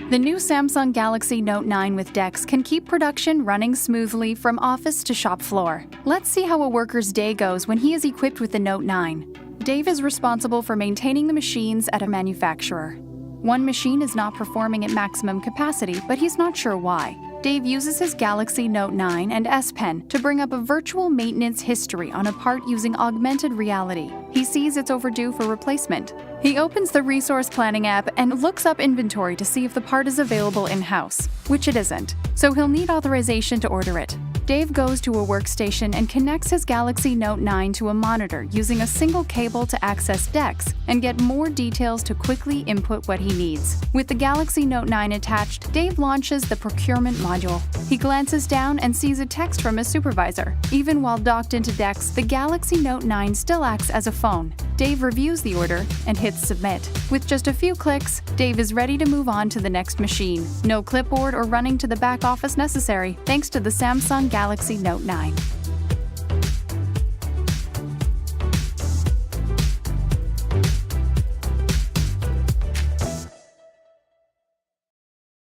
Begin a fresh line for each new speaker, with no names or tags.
The new Samsung Galaxy Note 9 with DeX can keep production running smoothly from office to shop floor. Let's see how a worker's day goes when he is equipped with the Note 9. Dave is responsible for maintaining the machines at a manufacturer. One machine is not performing at maximum capacity, but he's not sure why. Dave uses his Galaxy Note 9 and S Pen to bring up a virtual maintenance history on a part using augmented reality. He sees it's overdue for replacement. He opens the resource planning app and looks up inventory to see if the part is available in-house, which it isn't, so he'll need authorization to order it. Dave goes to a workstation and connects his Galaxy Note 9 to a monitor using a single cable to access DeX and get more details to quickly input what he needs. With the Galaxy Note 9 attached, Dave launches the procurement module. He glances down and sees a text from his supervisor. Even while docked into DeX, the Galaxy Note 9 still acts as a phone. Dave reviews the order and hits submit. With just a few clicks, Dave is ready to move on to the next machine. No clipboard or running to the back office necessary, thanks to the Samsung Galaxy Note 9.